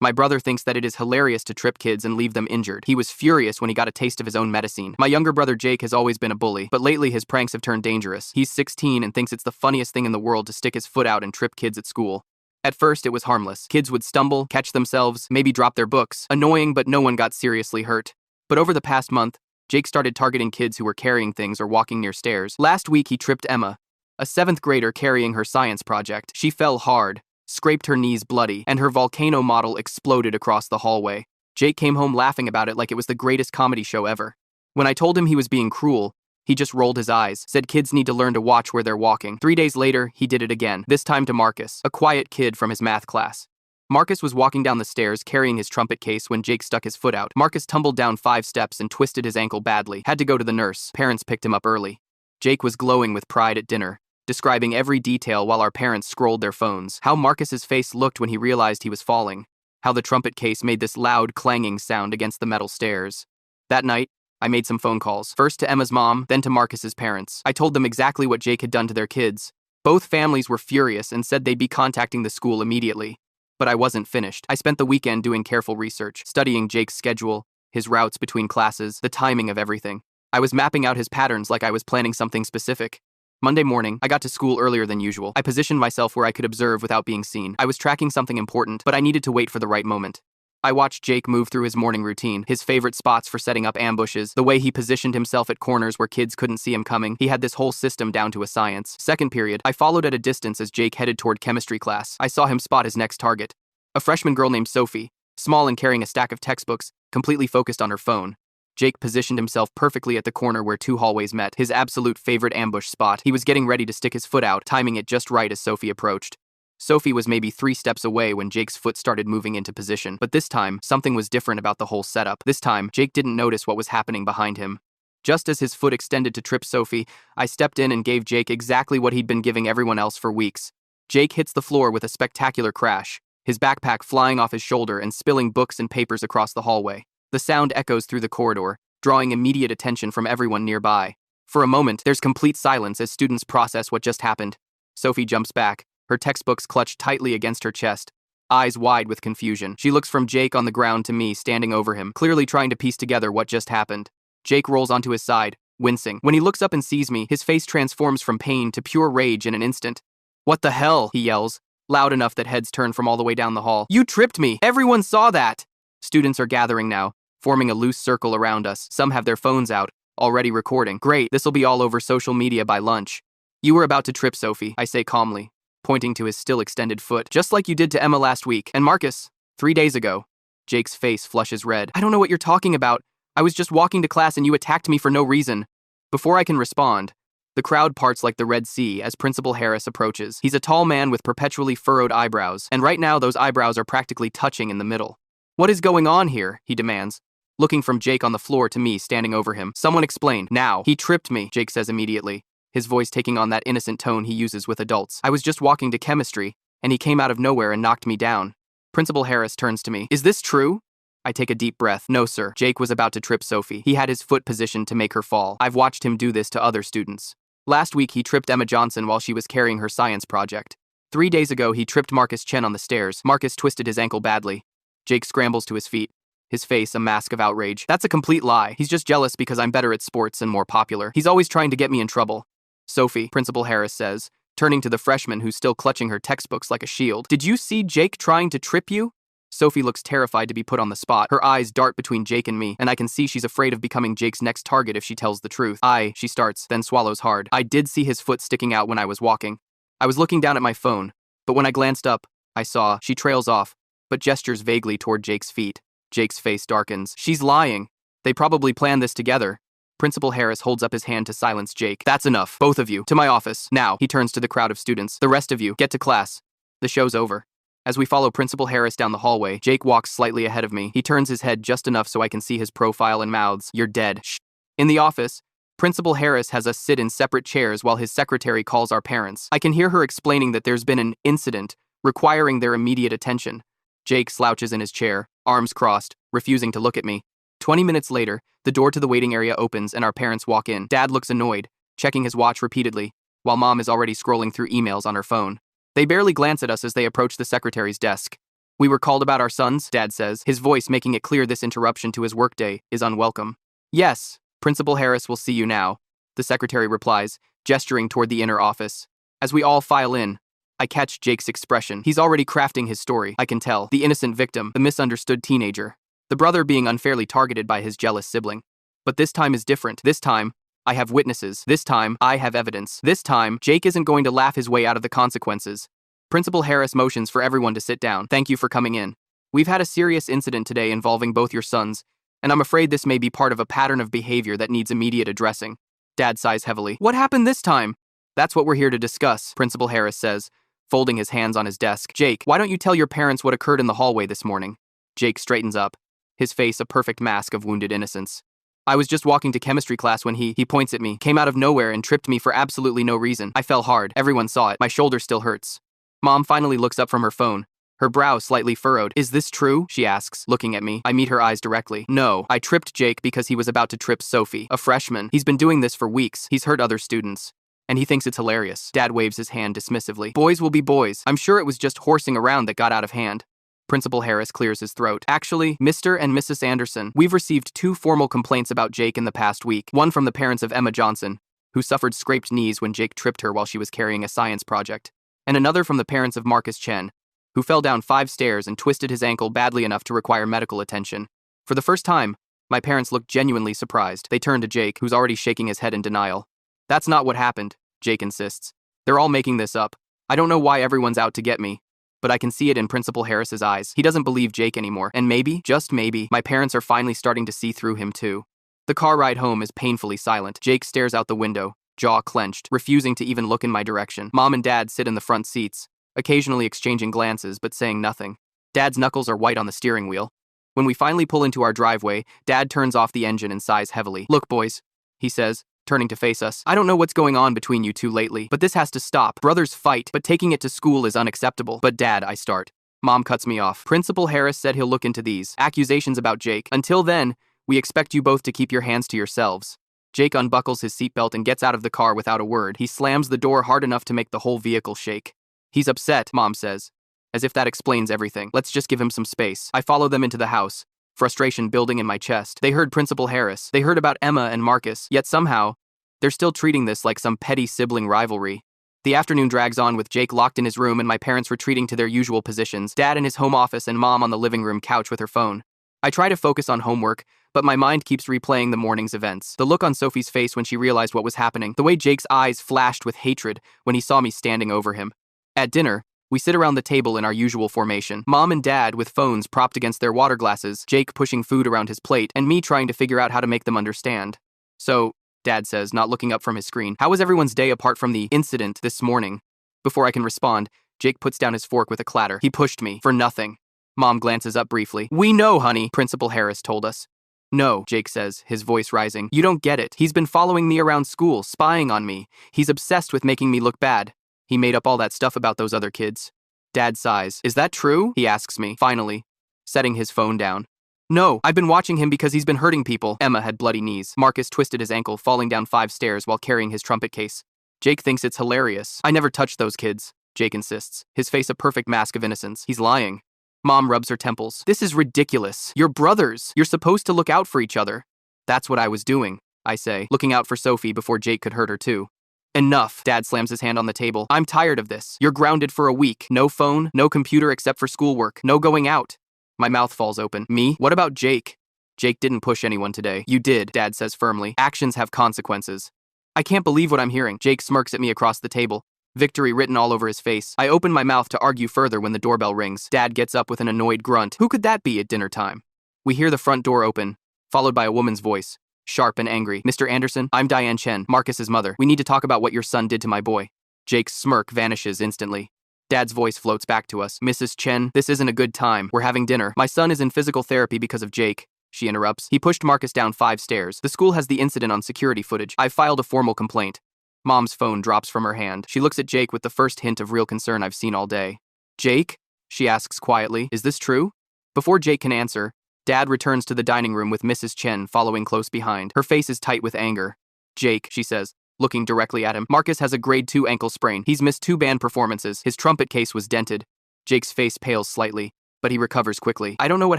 My brother thinks that it is hilarious to trip kids and leave them injured. He was furious when he got a taste of his own medicine. My younger brother Jake has always been a bully, but lately his pranks have turned dangerous. He's 16 and thinks it's the funniest thing in the world to stick his foot out and trip kids at school. At first, it was harmless. Kids would stumble, catch themselves, maybe drop their books. Annoying, but no one got seriously hurt. But over the past month, Jake started targeting kids who were carrying things or walking near stairs. Last week, he tripped Emma, a 7th grader carrying her science project. She fell hard, scraped her knees bloody, and her volcano model exploded across the hallway. Jake came home laughing about it like it was the greatest comedy show ever. When I told him he was being cruel, he just rolled his eyes, said kids need to learn to watch where they're walking. 3 days later, he did it again, this time to Marcus, a quiet kid from his math class. Marcus was walking down the stairs carrying his trumpet case when Jake stuck his foot out. Marcus tumbled down 5 steps and twisted his ankle badly. Had to go to the nurse. Parents picked him up early. Jake was glowing with pride at dinner, describing every detail while our parents scrolled their phones. How Marcus's face looked when he realized he was falling. How the trumpet case made this loud clanging sound against the metal stairs. That night, I made some phone calls. First to Emma's mom, then to Marcus's parents. I told them exactly what Jake had done to their kids. Both families were furious and said they'd be contacting the school immediately. But I wasn't finished. I spent the weekend doing careful research, studying Jake's schedule, his routes between classes, the timing of everything. I was mapping out his patterns like I was planning something specific. Monday morning, I got to school earlier than usual. I positioned myself where I could observe without being seen. I was tracking something important, but I needed to wait for the right moment. I watched Jake move through his morning routine, his favorite spots for setting up ambushes, the way he positioned himself at corners where kids couldn't see him coming. He had this whole system down to a science. Second period, I followed at a distance as Jake headed toward chemistry class. I saw him spot his next target. A freshman girl named Sophie, small and carrying a stack of textbooks, completely focused on her phone. Jake positioned himself perfectly at the corner where 2 hallways met, his absolute favorite ambush spot. He was getting ready to stick his foot out, timing it just right as Sophie approached. Sophie was maybe 3 steps away when Jake's foot started moving into position, but this time, something was different about the whole setup. This time, Jake didn't notice what was happening behind him. Just as his foot extended to trip Sophie, I stepped in and gave Jake exactly what he'd been giving everyone else for weeks. Jake hits the floor with a spectacular crash, his backpack flying off his shoulder and spilling books and papers across the hallway. The sound echoes through the corridor, drawing immediate attention from everyone nearby. For a moment, there's complete silence as students process what just happened. Sophie jumps back, her textbooks clutched tightly against her chest, eyes wide with confusion. She looks from Jake on the ground to me standing over him, clearly trying to piece together what just happened. Jake rolls onto his side, wincing. When he looks up and sees me, his face transforms from pain to pure rage in an instant. "What the hell?" he yells, loud enough that heads turn from all the way down the hall. "You tripped me! Everyone saw that!" Students are gathering now, forming a loose circle around us. Some have their phones out, already recording. Great, this'll be all over social media by lunch. "You were about to trip Sophie," I say calmly, pointing to his still extended foot, "just like you did to Emma last week. And Marcus, 3 days ago." Jake's face flushes red. "I don't know what you're talking about. I was just walking to class and you attacked me for no reason." Before I can respond, the crowd parts like the Red Sea as Principal Harris approaches. He's a tall man with perpetually furrowed eyebrows, and right now those eyebrows are practically touching in the middle. "What is going on here?" he demands, looking from Jake on the floor to me standing over him. "Someone explain, now." "He tripped me," Jake says immediately, his voice taking on that innocent tone he uses with adults. "I was just walking to chemistry, and he came out of nowhere and knocked me down." Principal Harris turns to me. "Is this true?" I take a deep breath. "No, sir. Jake was about to trip Sophie. He had his foot positioned to make her fall. I've watched him do this to other students. Last week, he tripped Emma Johnson while she was carrying her science project. 3 days ago, he tripped Marcus Chen on the stairs. Marcus twisted his ankle badly." Jake scrambles to his feet, his face a mask of outrage. "That's a complete lie. He's just jealous because I'm better at sports and more popular. He's always trying to get me in trouble." "Sophie," Principal Harris says, turning to the freshman who's still clutching her textbooks like a shield, "did you see Jake trying to trip you?" Sophie looks terrified to be put on the spot. Her eyes dart between Jake and me, and I can see she's afraid of becoming Jake's next target if she tells the truth. She starts, then swallows hard. "I did see his foot sticking out when I was walking. I was looking down at my phone, but when I glanced up, I saw." She trails off, but gestures vaguely toward Jake's feet. Jake's face darkens. "She's lying. They probably planned this together." Principal Harris holds up his hand to silence Jake. "That's enough. Both of you, to my office. Now." He turns to the crowd of students. "The rest of you, get to class. The show's over." As we follow Principal Harris down the hallway, Jake walks slightly ahead of me. He turns his head just enough so I can see his profile and mouths. "You're dead." Shh. In the office, Principal Harris has us sit in separate chairs while his secretary calls our parents. I can hear her explaining that there's been an incident requiring their immediate attention. Jake slouches in his chair, arms crossed, refusing to look at me. 20 minutes later, the door to the waiting area opens and our parents walk in. Dad looks annoyed, checking his watch repeatedly, while Mom is already scrolling through emails on her phone. They barely glance at us as they approach the secretary's desk. We were called about our sons, Dad says, his voice making it clear this interruption to his workday is unwelcome. Yes, Principal Harris will see you now, the secretary replies, gesturing toward the inner office. As we all file in, I catch Jake's expression. He's already crafting his story, I can tell. The innocent victim, the misunderstood teenager, the brother being unfairly targeted by his jealous sibling. But this time is different. This time, I have witnesses. This time, I have evidence. This time, Jake isn't going to laugh his way out of the consequences. Principal Harris motions for everyone to sit down. Thank you for coming in. We've had a serious incident today involving both your sons, and I'm afraid this may be part of a pattern of behavior that needs immediate addressing. Dad sighs heavily. What happened this time? That's what we're here to discuss, Principal Harris says, folding his hands on his desk. Jake, why don't you tell your parents what occurred in the hallway this morning? Jake straightens up, his face a perfect mask of wounded innocence. I was just walking to chemistry class when he points at me, came out of nowhere and tripped me for absolutely no reason. I fell hard. Everyone saw it. My shoulder still hurts. Mom finally looks up from her phone, her brow slightly furrowed. Is this true? She asks, looking at me. I meet her eyes directly. No, I tripped Jake because he was about to trip Sophie, a freshman. He's been doing this for weeks. He's hurt other students. And he thinks it's hilarious. Dad waves his hand dismissively. Boys will be boys. I'm sure it was just horsing around that got out of hand. Principal Harris clears his throat. Actually, Mr. and Mrs. Anderson, we've received 2 formal complaints about Jake in the past week. One from the parents of Emma Johnson, who suffered scraped knees when Jake tripped her while she was carrying a science project. And another from the parents of Marcus Chen, who fell down 5 stairs and twisted his ankle badly enough to require medical attention. For the first time, my parents looked genuinely surprised. They turned to Jake, who's already shaking his head in denial. That's not what happened, Jake insists. They're all making this up. I don't know why everyone's out to get me, but I can see it in Principal Harris's eyes. He doesn't believe Jake anymore, and maybe, just maybe, my parents are finally starting to see through him too. The car ride home is painfully silent. Jake stares out the window, jaw clenched, refusing to even look in my direction. Mom and Dad sit in the front seats, occasionally exchanging glances but saying nothing. Dad's knuckles are white on the steering wheel. When we finally pull into our driveway, Dad turns off the engine and sighs heavily. Look, boys, he says, turning to face us. I don't know what's going on between you two lately, but this has to stop. Brothers fight, but taking it to school is unacceptable. But Dad, I start. Mom cuts me off. Principal Harris said he'll look into these accusations about Jake. Until then, we expect you both to keep your hands to yourselves. Jake unbuckles his seatbelt and gets out of the car without a word. He slams the door hard enough to make the whole vehicle shake. He's upset, Mom says, as if that explains everything. Let's just give him some space. I follow them into the house, frustration building in my chest. They heard Principal Harris. They heard about Emma and Marcus, yet somehow, they're still treating this like some petty sibling rivalry. The afternoon drags on with Jake locked in his room and my parents retreating to their usual positions, Dad in his home office and Mom on the living room couch with her phone. I try to focus on homework, but my mind keeps replaying the morning's events. The look on Sophie's face when she realized what was happening, the way Jake's eyes flashed with hatred when he saw me standing over him. At dinner, we sit around the table in our usual formation. Mom and Dad with phones propped against their water glasses, Jake pushing food around his plate, and me trying to figure out how to make them understand. So, Dad says, not looking up from his screen, how was everyone's day apart from the incident this morning? Before I can respond, Jake puts down his fork with a clatter. He pushed me, for nothing. Mom glances up briefly. We know, honey, Principal Harris told us. No, Jake says, his voice rising. You don't get it. He's been following me around school, spying on me. He's obsessed with making me look bad. He made up all that stuff about those other kids. Dad sighs. Is that true? He asks me, finally, setting his phone down. No, I've been watching him because he's been hurting people. Emma had bloody knees. Marcus twisted his ankle, falling down 5 stairs while carrying his trumpet case. Jake thinks it's hilarious. I never touched those kids, Jake insists, his face a perfect mask of innocence. He's lying. Mom rubs her temples. This is ridiculous. You're brothers. You're supposed to look out for each other. That's what I was doing, I say, looking out for Sophie before Jake could hurt her too. Enough, Dad slams his hand on the table. I'm tired of this. You're grounded for a week. No phone, no computer except for schoolwork, no going out. My mouth falls open. Me? What about Jake? Jake didn't push anyone today. You did, Dad says firmly. Actions have consequences. I can't believe what I'm hearing. Jake smirks at me across the table, victory written all over his face. I open my mouth to argue further when the doorbell rings. Dad gets up with an annoyed grunt. Who could that be at dinner time? We hear the front door open, followed by a woman's voice, sharp and angry. Mr. Anderson, I'm Diane Chen, Marcus's mother. We need to talk about what your son did to my boy. Jake's smirk vanishes instantly. Dad's voice floats back to us. Mrs. Chen, this isn't a good time. We're having dinner. My son is in physical therapy because of Jake, she interrupts. He pushed Marcus down 5 stairs. The school has the incident on security footage. I've filed a formal complaint. Mom's phone drops from her hand. She looks at Jake with the first hint of real concern I've seen all day. Jake? She asks quietly. Is this true? Before Jake can answer, Dad returns to the dining room with Mrs. Chen following close behind. Her face is tight with anger. Jake, she says, looking directly at him. Marcus has a grade 2 ankle sprain. He's missed 2 band performances. His trumpet case was dented. Jake's face pales slightly. but he recovers quickly. I don't know what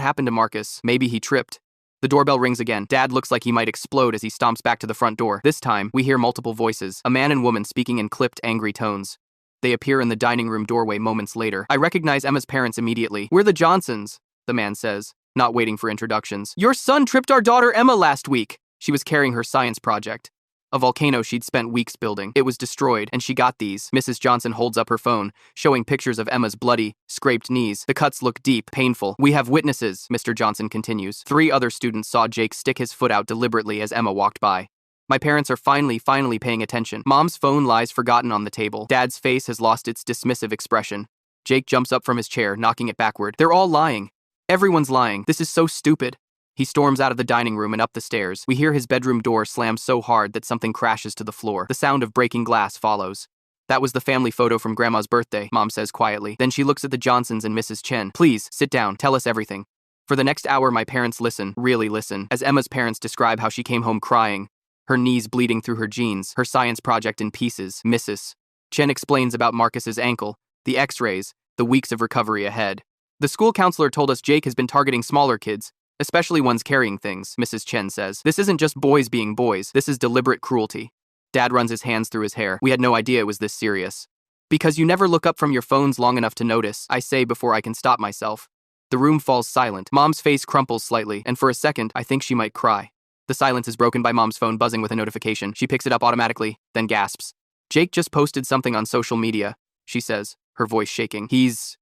happened to Marcus. Maybe he tripped. The doorbell rings again. Dad looks like he might explode as he stomps back to the front door. This time, we hear multiple voices, a man and woman speaking in clipped, angry tones. They appear in the dining room doorway moments later. I recognize Emma's parents immediately. "We're the Johnsons," the man says, not waiting for introductions. "Your son tripped our daughter Emma last week." She was carrying her science project. A volcano she'd spent weeks building. It was destroyed, and she got these. Mrs. Johnson holds up her phone, showing pictures of Emma's bloody, scraped knees. The cuts look deep, painful. "We have witnesses," Mr. Johnson continues. 3 other students saw Jake stick his foot out deliberately as Emma walked by. My parents are finally paying attention. Mom's phone lies forgotten on the table. Dad's face has lost its dismissive expression. Jake jumps up from his chair, knocking it backward. "They're all lying. Everyone's lying. This is so stupid." He storms out of the dining room and up the stairs. We hear his bedroom door slam so hard that something crashes to the floor. The sound of breaking glass follows. "That was the family photo from Grandma's birthday," Mom says quietly. Then she looks at the Johnsons and Mrs. Chen. "Please, sit down. Tell us everything." For the next hour, my parents listen, really listen, as Emma's parents describe how she came home crying, her knees bleeding through her jeans, her science project in pieces. Mrs. Chen explains about Marcus's ankle, the x-rays, the weeks of recovery ahead. "The school counselor told us Jake has been targeting smaller kids, especially ones carrying things," Mrs. Chen says. "This isn't just boys being boys. This is deliberate cruelty." Dad runs his hands through his hair. "We had no idea it was this serious." "Because you never look up from your phones long enough to notice," I say before I can stop myself. The room falls silent. Mom's face crumples slightly, and for a second, I think she might cry. The silence is broken by Mom's phone buzzing with a notification. She picks it up automatically, then gasps. "Jake just posted something on social media," she says, her voice shaking. He's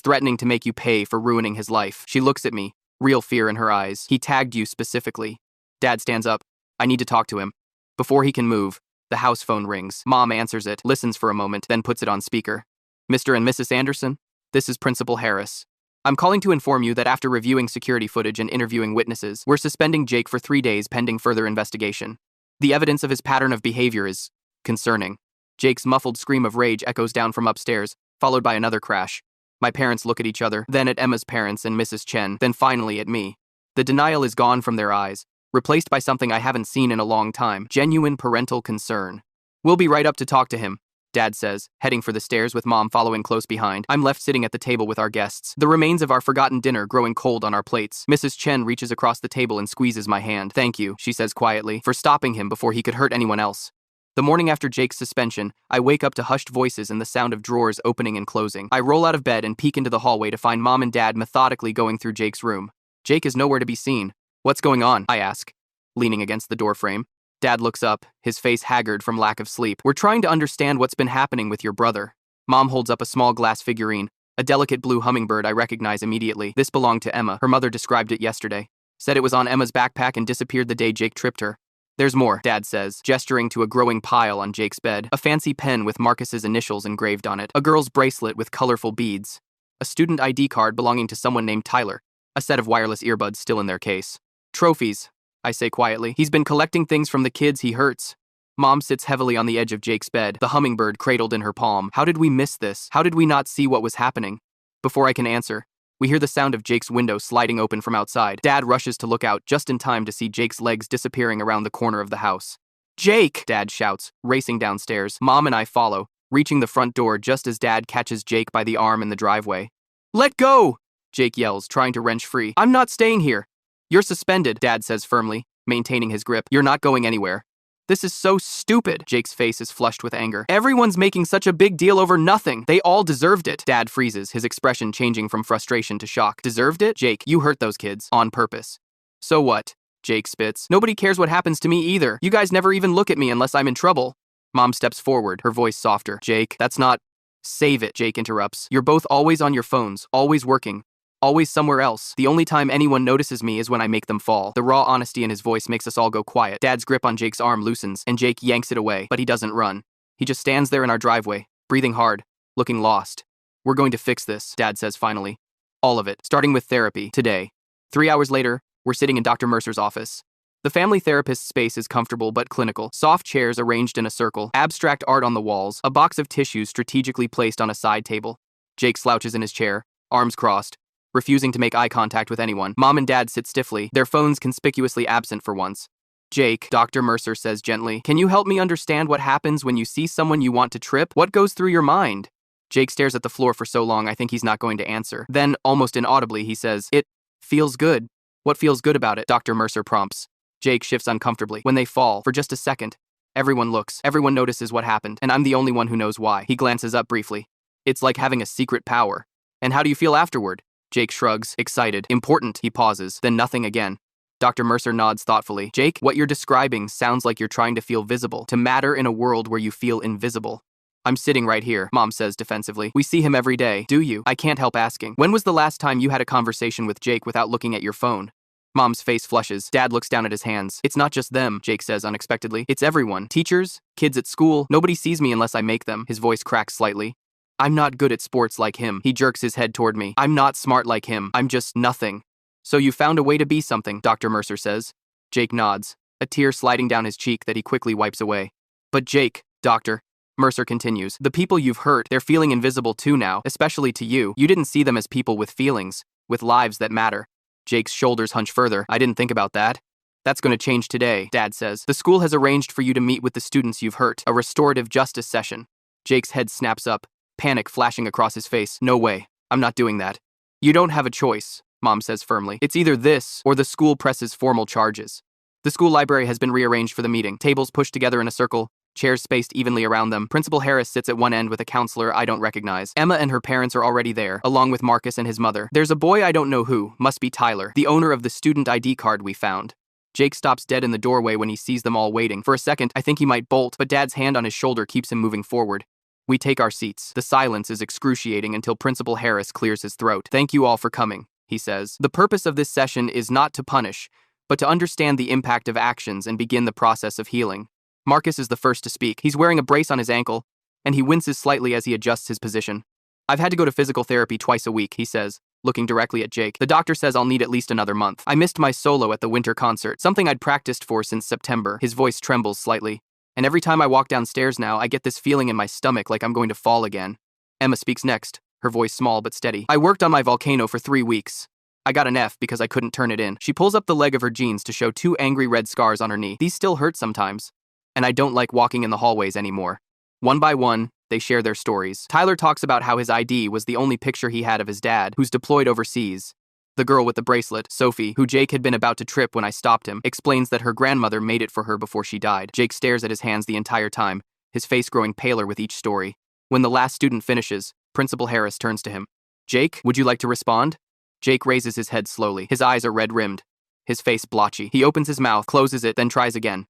threatening to make you pay for ruining his life." She looks at me, real fear in her eyes. "He tagged you specifically." Dad stands up. "I need to talk to him." Before he can move, the house phone rings. Mom answers it, listens for a moment, then puts it on speaker. "Mr. and Mrs. Anderson? This is Principal Harris. I'm calling to inform you that after reviewing security footage and interviewing witnesses, we're suspending Jake for 3 days pending further investigation. The evidence of his pattern of behavior is concerning." Jake's muffled scream of rage echoes down from upstairs, followed by another crash. My parents look at each other, then at Emma's parents and Mrs. Chen, then finally at me. The denial is gone from their eyes, replaced by something I haven't seen in a long time, genuine parental concern. "We'll be right up to talk to him," Dad says, heading for the stairs with Mom following close behind. I'm left sitting at the table with our guests, the remains of our forgotten dinner growing cold on our plates. Mrs. Chen reaches across the table and squeezes my hand. "Thank you," she says quietly, "for stopping him before he could hurt anyone else." The morning after Jake's suspension, I wake up to hushed voices and the sound of drawers opening and closing. I roll out of bed and peek into the hallway to find Mom and Dad methodically going through Jake's room. Jake is nowhere to be seen. "What's going on?" I ask, leaning against the doorframe. Dad looks up, his face haggard from lack of sleep. "We're trying to understand what's been happening with your brother." Mom holds up a small glass figurine, a delicate blue hummingbird I recognize immediately. This belonged to Emma. Her mother described it yesterday. Said it was on Emma's backpack and disappeared the day Jake tripped her. "There's more," Dad says, gesturing to a growing pile on Jake's bed. A fancy pen with Marcus's initials engraved on it. A girl's bracelet with colorful beads. A student ID card belonging to someone named Tyler. A set of wireless earbuds still in their case. "Trophies," I say quietly. "He's been collecting things from the kids he hurts." Mom sits heavily on the edge of Jake's bed, the hummingbird cradled in her palm. How did we miss this? How did we not see what was happening? Before I can answer, we hear the sound of Jake's window sliding open from outside. Dad rushes to look out just in time to see Jake's legs disappearing around the corner of the house. "Jake!" Dad shouts, racing downstairs. Mom and I follow, reaching the front door just as Dad catches Jake by the arm in the driveway. "Let go!" Jake yells, trying to wrench free. "I'm not staying here." "You're suspended," Dad says firmly, maintaining his grip. "You're not going anywhere." "This is so stupid." Jake's face is flushed with anger. "Everyone's making such a big deal over nothing. They all deserved it." Dad freezes, his expression changing from frustration to shock. "Deserved it? Jake, you hurt those kids. On purpose." "So what?" Jake spits. "Nobody cares what happens to me either. You guys never even look at me unless I'm in trouble." Mom steps forward, her voice softer. "Jake, that's not—" "Save it," Jake interrupts. "You're both always on your phones, always working. Always somewhere else. The only time anyone notices me is when I make them fall." The raw honesty in his voice makes us all go quiet. Dad's grip on Jake's arm loosens, and Jake yanks it away, but he doesn't run. He just stands there in our driveway, breathing hard, looking lost. "We're going to fix this," Dad says finally. "All of it, starting with therapy, today." 3 hours later, we're sitting in Dr. Mercer's office. The family therapist's space is comfortable but clinical. Soft chairs arranged in a circle, abstract art on the walls, a box of tissues strategically placed on a side table. Jake slouches in his chair, arms crossed, refusing to make eye contact with anyone. Mom and Dad sit stiffly, their phones conspicuously absent for once. "Jake," Dr. Mercer says gently, "can you help me understand what happens when you see someone you want to trip? What goes through your mind?" Jake stares at the floor for so long I think he's not going to answer. Then, almost inaudibly, he says, "It feels good." "What feels good about it?" Dr. Mercer prompts. Jake shifts uncomfortably. "When they fall, for just a second. Everyone looks. Everyone notices what happened, and I'm the only one who knows why." He glances up briefly. "It's like having a secret power." "And how do you feel afterward?" Jake shrugs, excited. "Important." He pauses, then nothing again. Dr. Mercer nods thoughtfully. "Jake, what you're describing sounds like you're trying to feel visible, to matter in a world where you feel invisible." "I'm sitting right here," Mom says defensively. "We see him every day." "Do you?" I can't help asking. "When was the last time you had a conversation with Jake without looking at your phone?" Mom's face flushes. Dad looks down at his hands. "It's not just them," Jake says unexpectedly. "It's everyone. Teachers, kids at school. Nobody sees me unless I make them." His voice cracks slightly. "I'm not good at sports like him." He jerks his head toward me. "I'm not smart like him. I'm just nothing." "So you found a way to be something," Dr. Mercer says. Jake nods, a tear sliding down his cheek that he quickly wipes away. "But Jake, Doctor," Mercer continues, "the people you've hurt, they're feeling invisible too now, especially to you. You didn't see them as people with feelings, with lives that matter." Jake's shoulders hunch further. "I didn't think about that." "That's going to change today," Dad says. "The school has arranged for you to meet with the students you've hurt, a restorative justice session." Jake's head snaps up, panic flashing across his face. "No way. I'm not doing that." "You don't have a choice," Mom says firmly. "It's either this, or the school presses formal charges." The school library has been rearranged for the meeting. Tables pushed together in a circle, chairs spaced evenly around them. Principal Harris sits at one end with a counselor I don't recognize. Emma and her parents are already there, along with Marcus and his mother. There's a boy I don't know who, must be Tyler, the owner of the student ID card we found. Jake stops dead in the doorway when he sees them all waiting. For a second, I think he might bolt, but Dad's hand on his shoulder keeps him moving forward. We take our seats. The silence is excruciating until Principal Harris clears his throat. "Thank you all for coming," he says. "The purpose of this session is not to punish, but to understand the impact of actions and begin the process of healing." Marcus is the first to speak. He's wearing a brace on his ankle, and he winces slightly as he adjusts his position. "I've had to go to physical therapy twice a week," he says, looking directly at Jake. "The doctor says I'll need at least another month. I missed my solo at the winter concert, something I'd practiced for since September." His voice trembles slightly. "And every time I walk downstairs now, I get this feeling in my stomach like I'm going to fall again." Emma speaks next, her voice small but steady. "I worked on my volcano for 3 weeks. I got an F because I couldn't turn it in." She pulls up the leg of her jeans to show 2 angry red scars on her knee. "These still hurt sometimes. And I don't like walking in the hallways anymore." One by one, they share their stories. Tyler talks about how his ID was the only picture he had of his dad, who's deployed overseas. The girl with the bracelet, Sophie, who Jake had been about to trip when I stopped him, explains that her grandmother made it for her before she died. Jake stares at his hands the entire time, his face growing paler with each story. When the last student finishes, Principal Harris turns to him. "Jake, would you like to respond?" Jake raises his head slowly. His eyes are red-rimmed, his face blotchy. He opens his mouth, closes it, then tries again.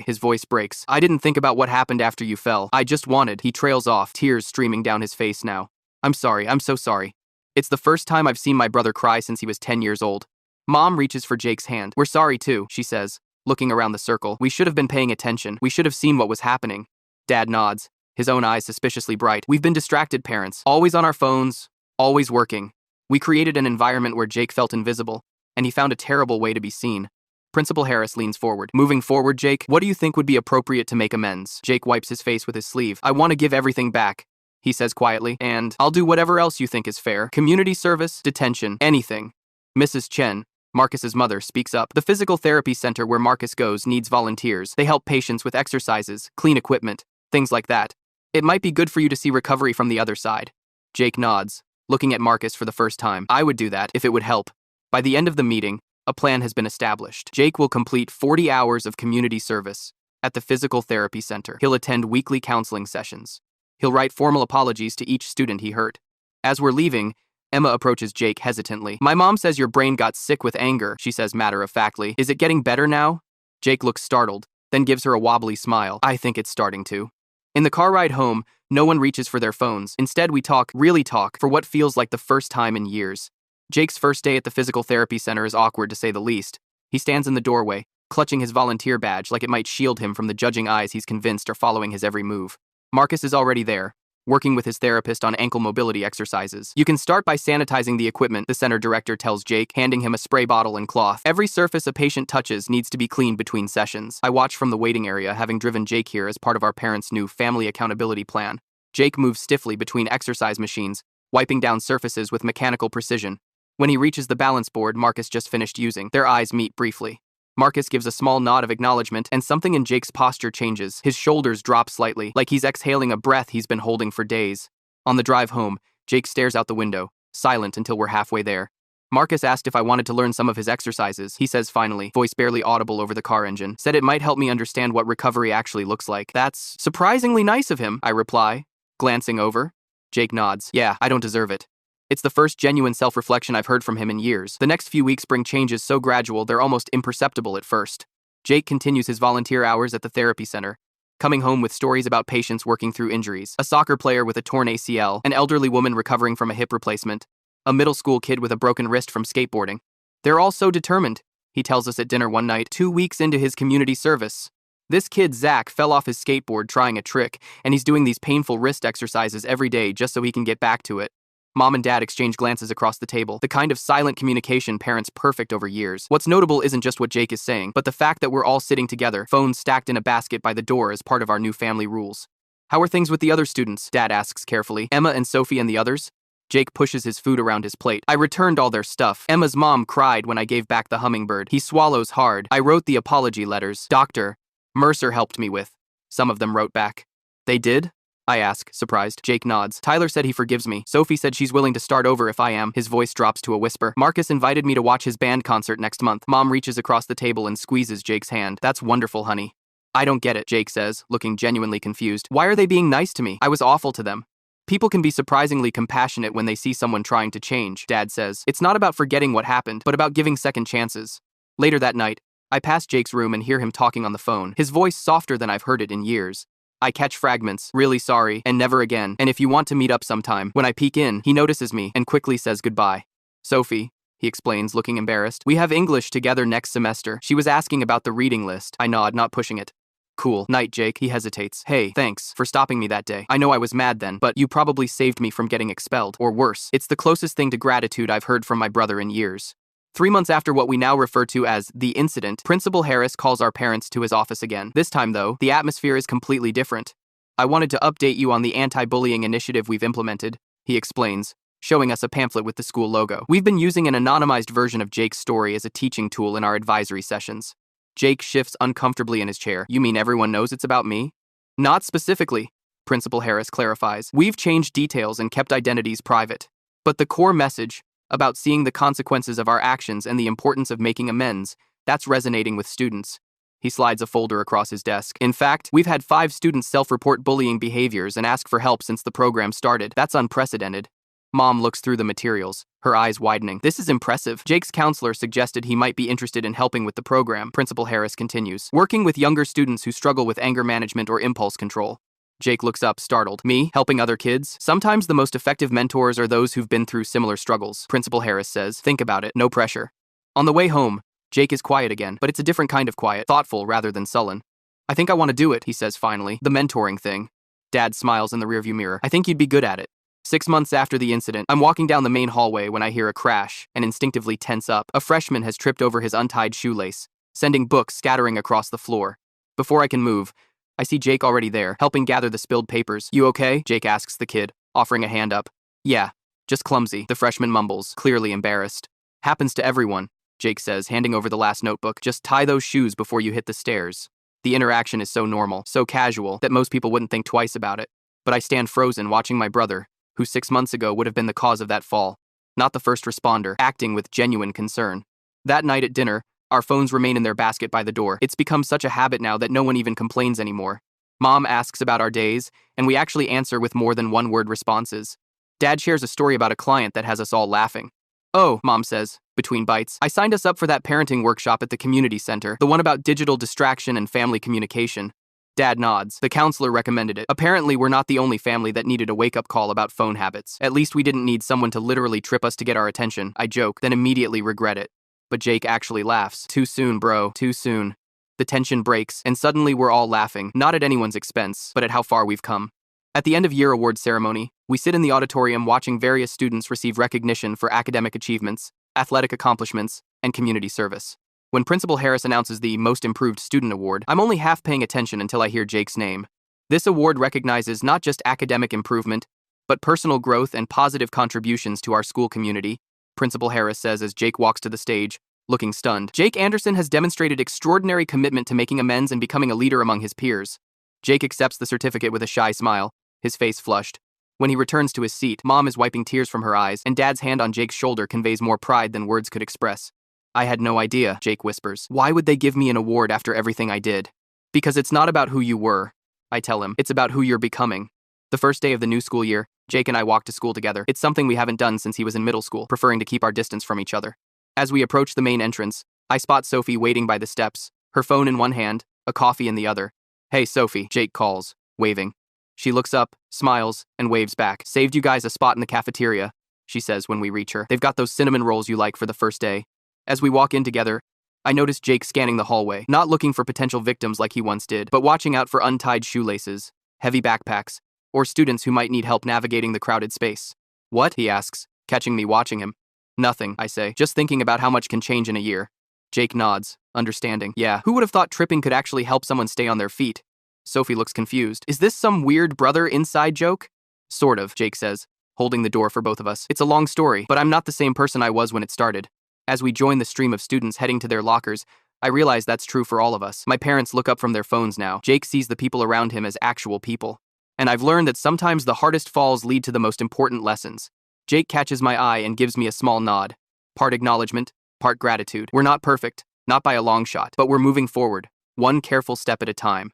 His voice breaks. "I didn't think about what happened after you fell. I just wanted." He trails off, tears streaming down his face now. "I'm sorry, I'm so sorry. It's the first time I've seen my brother cry since he was 10 years old." Mom reaches for Jake's hand. "We're sorry too," she says, looking around the circle. "We should have been paying attention. We should have seen what was happening." Dad nods, his own eyes suspiciously bright. "We've been distracted parents, always on our phones, always working. We created an environment where Jake felt invisible, and he found a terrible way to be seen." Principal Harris leans forward. "Moving forward, Jake, what do you think would be appropriate to make amends?" Jake wipes his face with his sleeve. "I want to give everything back," he says quietly, "and I'll do whatever else you think is fair. Community service, detention, anything." Mrs. Chen, Marcus's mother, speaks up. "The physical therapy center where Marcus goes needs volunteers. They help patients with exercises, clean equipment, things like that. It might be good for you to see recovery from the other side." Jake nods, looking at Marcus for the first time. "I would do that, if it would help." By the end of the meeting, a plan has been established. Jake will complete 40 hours of community service at the physical therapy center. He'll attend weekly counseling sessions. He'll write formal apologies to each student he hurt. As we're leaving, Emma approaches Jake hesitantly. "My mom says your brain got sick with anger," she says matter-of-factly. "Is it getting better now?" Jake looks startled, then gives her a wobbly smile. "I think it's starting to." In the car ride home, no one reaches for their phones. Instead, we talk, really talk, for what feels like the first time in years. Jake's first day at the physical therapy center is awkward to say the least. He stands in the doorway, clutching his volunteer badge like it might shield him from the judging eyes he's convinced are following his every move. Marcus is already there, working with his therapist on ankle mobility exercises. "You can start by sanitizing the equipment," the center director tells Jake, handing him a spray bottle and cloth. "Every surface a patient touches needs to be cleaned between sessions." I watch from the waiting area, having driven Jake here as part of our parents' new family accountability plan. Jake moves stiffly between exercise machines, wiping down surfaces with mechanical precision. When he reaches the balance board Marcus just finished using, their eyes meet briefly. Marcus gives a small nod of acknowledgement, and something in Jake's posture changes. His shoulders drop slightly, like he's exhaling a breath he's been holding for days. On the drive home, Jake stares out the window, silent until we're halfway there. Marcus asked if I wanted to learn some of his exercises, he says finally, voice barely audible over the car engine. Said it might help me understand what recovery actually looks like. That's surprisingly nice of him, I reply, glancing over. Jake nods. Yeah, I don't deserve it. It's the first genuine self-reflection I've heard from him in years. The next few weeks bring changes so gradual they're almost imperceptible at first. Jake continues his volunteer hours at the therapy center, coming home with stories about patients working through injuries. A soccer player with a torn ACL, an elderly woman recovering from a hip replacement, a middle school kid with a broken wrist from skateboarding. They're all so determined, he tells us at dinner one night, 2 weeks into his community service. This kid, Zach, fell off his skateboard trying a trick, and he's doing these painful wrist exercises every day just so he can get back to it. Mom and Dad exchange glances across the table, the kind of silent communication parents perfect over years. What's notable isn't just what Jake is saying, but the fact that we're all sitting together, phones stacked in a basket by the door as part of our new family rules. How are things with the other students? Dad asks carefully. Emma and Sophie and the others? Jake pushes his food around his plate. I returned all their stuff. Emma's mom cried when I gave back the hummingbird. He swallows hard. I wrote the apology letters. Dr. Mercer helped me with. Some of them wrote back. They did? I ask, surprised. Jake nods. Tyler said he forgives me. Sophie said she's willing to start over if I am. His voice drops to a whisper. Marcus invited me to watch his band concert next month. Mom reaches across the table and squeezes Jake's hand. That's wonderful, honey. I don't get it, Jake says, looking genuinely confused. Why are they being nice to me? I was awful to them. People can be surprisingly compassionate when they see someone trying to change, Dad says. It's not about forgetting what happened, but about giving second chances. Later that night, I pass Jake's room and hear him talking on the phone, his voice softer than I've heard it in years. I catch fragments, really sorry, and never again, and if you want to meet up sometime. When I peek in, he notices me and quickly says goodbye. Sophie, he explains, looking embarrassed. We have English together next semester. She was asking about the reading list. I nod, not pushing it. Cool. Night, Jake. He hesitates. Hey, thanks for stopping me that day. I know I was mad then, but you probably saved me from getting expelled, or worse. It's the closest thing to gratitude I've heard from my brother in years. 3 months after what we now refer to as the incident, Principal Harris calls our parents to his office again. This time, though, the atmosphere is completely different. I wanted to update you on the anti-bullying initiative we've implemented, he explains, showing us a pamphlet with the school logo. We've been using an anonymized version of Jake's story as a teaching tool in our advisory sessions. Jake shifts uncomfortably in his chair. You mean everyone knows it's about me? Not specifically, Principal Harris clarifies. We've changed details and kept identities private. But the core message, about seeing the consequences of our actions and the importance of making amends, that's resonating with students. He slides a folder across his desk. In fact, we've had 5 students self-report bullying behaviors and ask for help since the program started. That's unprecedented. Mom looks through the materials, her eyes widening. This is impressive. Jake's counselor suggested he might be interested in helping with the program, Principal Harris continues. Working with younger students who struggle with anger management or impulse control. Jake looks up, startled. Me? Helping other kids? Sometimes the most effective mentors are those who've been through similar struggles, Principal Harris says. Think about it. No pressure. On the way home, Jake is quiet again, but it's a different kind of quiet, thoughtful rather than sullen. I think I want to do it, he says finally. The mentoring thing. Dad smiles in the rearview mirror. I think you'd be good at it. 6 months after the incident, I'm walking down the main hallway when I hear a crash and instinctively tense up. A freshman has tripped over his untied shoelace, sending books scattering across the floor. Before I can move, I see Jake already there, helping gather the spilled papers. You okay? Jake asks the kid, offering a hand up. Yeah, just clumsy, the freshman mumbles, clearly embarrassed. Happens to everyone, Jake says, handing over the last notebook. Just tie those shoes before you hit the stairs. The interaction is so normal, so casual, that most people wouldn't think twice about it. But I stand frozen watching my brother, who 6 months ago would have been the cause of that fall, not the first responder, acting with genuine concern. That night at dinner, our phones remain in their basket by the door. It's become such a habit now that no one even complains anymore. Mom asks about our days, and we actually answer with more than one-word responses. Dad shares a story about a client that has us all laughing. Oh, Mom says, between bites, I signed us up for that parenting workshop at the community center, the one about digital distraction and family communication. Dad nods. The counselor recommended it. Apparently, we're not the only family that needed a wake-up call about phone habits. At least we didn't need someone to literally trip us to get our attention. I joke, then immediately regret it. But Jake actually laughs. Too soon, bro. Too soon. The tension breaks, and suddenly we're all laughing, not at anyone's expense, but at how far we've come. At the end of year award ceremony, we sit in the auditorium watching various students receive recognition for academic achievements, athletic accomplishments, and community service. When Principal Harris announces the Most Improved Student Award, I'm only half paying attention until I hear Jake's name. This award recognizes not just academic improvement, but personal growth and positive contributions to our school community, Principal Harris says as Jake walks to the stage, looking stunned. Jake Anderson has demonstrated extraordinary commitment to making amends and becoming a leader among his peers. Jake accepts the certificate with a shy smile, his face flushed. When he returns to his seat, Mom is wiping tears from her eyes, and Dad's hand on Jake's shoulder conveys more pride than words could express. I had no idea, Jake whispers. Why would they give me an award after everything I did? Because it's not about who you were, I tell him. It's about who you're becoming. The first day of the new school year, Jake and I walk to school together. It's something we haven't done since he was in middle school, preferring to keep our distance from each other. As we approach the main entrance, I spot Sophie waiting by the steps, her phone in one hand, a coffee in the other. Hey, Sophie, Jake calls, waving. She looks up, smiles, and waves back. Saved you guys a spot in the cafeteria, she says when we reach her. They've got those cinnamon rolls you like for the first day. As we walk in together, I notice Jake scanning the hallway, not looking for potential victims like he once did, but watching out for untied shoelaces, heavy backpacks, or students who might need help navigating the crowded space. What? He asks, catching me watching him. Nothing, I say, just thinking about how much can change in a year. Jake nods, understanding. Yeah, who would have thought tripping could actually help someone stay on their feet? Sophie looks confused. Is this some weird brother inside joke? Sort of, Jake says, holding the door for both of us. It's a long story, but I'm not the same person I was when it started. As we join the stream of students heading to their lockers, I realize that's true for all of us. My parents look up from their phones now. Jake sees the people around him as actual people. And I've learned that sometimes the hardest falls lead to the most important lessons. Jake catches my eye and gives me a small nod. Part acknowledgement, part gratitude. We're not perfect, not by a long shot, but we're moving forward, one careful step at a time.